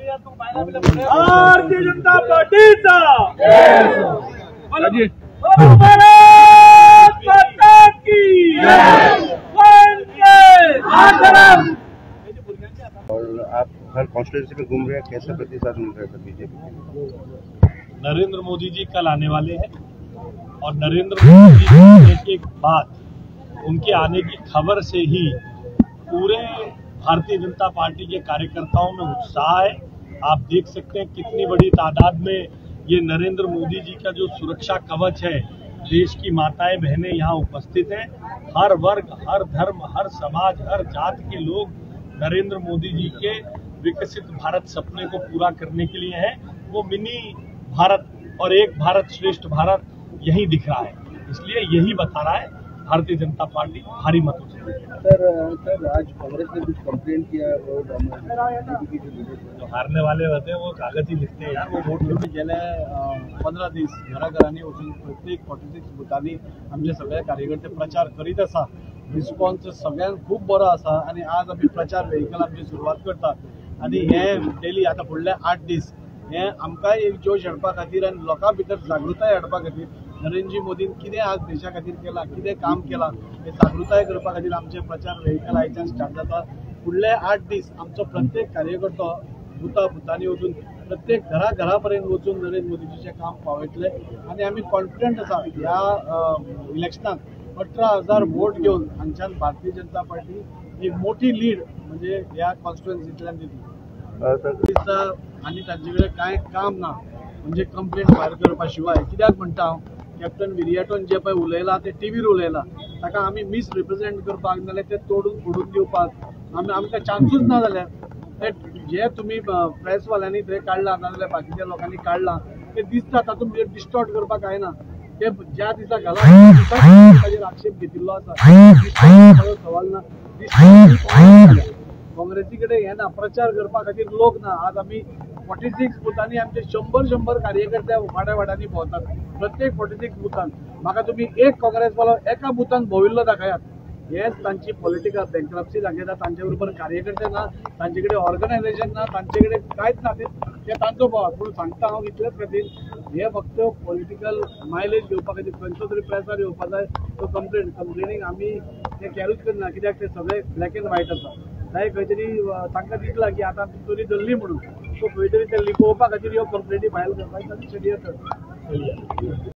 भारतीय जनता पार्टीचा भारत माता की और आप हर कॉन्स्टिट्यूंसी में घूम रहे हैं, कैसा प्रतिसाद मिल रहा है बीजेपी? नरेंद्र मोदी जी कल आने वाले हैं और नरेंद्र मोदी जी की एक बात, उनके आने की खबर से ही पूरे भारतीय जनता पार्टी के कार्यकर्ताओं में उत्साह है। आप देख सकते हैं कितनी बड़ी तादाद में ये नरेंद्र मोदी जी का जो सुरक्षा कवच है, देश की माताएं बहनें यहाँ उपस्थित हैं। हर वर्ग, हर धर्म, हर समाज, हर जात के लोग नरेंद्र मोदी जी के विकसित भारत सपने को पूरा करने के लिए है। वो मिनी भारत और एक भारत श्रेष्ठ भारत यही दिख रहा है, इसलिए यही बता रहा है भारतीय जनता पार्टी भारी मतों से। सर आज कांग्रेस ने कुछ कंप्लेंट किया, जो हारने वाले होते हैं वो कागज ही लिखते हैं यार, वो वोट लिखते गेल्या 15 दीस घराघरांनी वचून प्रत्येक 46 बुथांनी आमचे सगळे कार्यकर्ते प्रचार करीत आसा। रिस्पॉन्स सगळ्यांक खूब बरो आसा आणि आज आमी प्रचार व्हेकल आमची सुरवात करतात आणि हे डेली आता फुडले 8 दीस हे आमकां एक जोश हाडपा खातीर आणि लोकां भितर जागृताय हाडपा खातीर नरेंद्र मोदीन कितें आज देशा खातीर केलां, कितें काम केलां हे जागृताय करपा खातीर आमचे प्रचार व्हेकल आयच्यान स्टार्ट जाता। फुडले 8 दीस आमचो प्रत्येक कार्यकर्तो बुथांनी वचून प्रत्येक घरापर्यंत वचून नरेंद्र मोदीजीचें काम पावयतले आणि आमी कॉन्फिडंट आसा ह्या इलेक्शनाक 18,000 वोट घेवन हांच्यान भारतीय जनता पार्टी एक मोठी लीड म्हणजे ह्या कॉन्स्टिट्युएन्सींतल्यान दितली। आनी तांचे कडेन कांय काम ना, म्हणजे कंप्लेंट फायल करपा शिवाय। कित्याक म्हणटा हांव, कॅप्टन विरियाटोन जे पळय उलयला ते टीव्हीर उलयला, ताका आमी मिसरिप्रेझेंट करपाक नाल्यार ते तोडून फोडून दिवपाक आमकां चान्सूच ना जाल्यार जे तुमी प्रेसवाल्यांनी थंय काडला नाजाल्यार बाकीच्या लोकांनी काडला ते दिसता, तातूंत भितर डिस्टॉर्ट करपाक कांय ते ज्या दिसा घाला ताजेर आक्षेप घेतिल्लो आसा, सवाल ना। काँग्रेसी कडेन हे ना, प्रचार करपा खातीर लोक ना। आज आमी 46 बुथांनी आमचे 100 कार्यकर्ते वाड्यावाड्यांनी भोंवतात, प्रत्येक 46 बुथान। म्हाका तुमी एक काँग्रेसवालो एका बुथान भोंविल्लो दाखयात। हेच तांची पॉलिटिकल बँक्रप्सी दाखयता, तांचे बरोबर कार्यकर्ते ना, तांचे कडेन ऑर्गनायझेशन ना, तांचे कडेन कांयच ना, ते तांचो बोवाळ। पूण सांगता हांव इतलेच खातीर हे फक्त पॉलिटिकल मायलेज घेवपा खातीर खंयचो तरी प्रेसार येवपा जाय तो कंप्लेनींग आमी ते कॅरूच करना, कित्याक ते सगळे ब्लॅक एंड व्हायट आसा। काय खंय तरी तांकां दिसला की आतां आमची चोरी धरली म्हणून, सो खंय तरी ते लिपोवपा खातीर ह्यो कंप्लेनी फायल करपाक षडयंत्र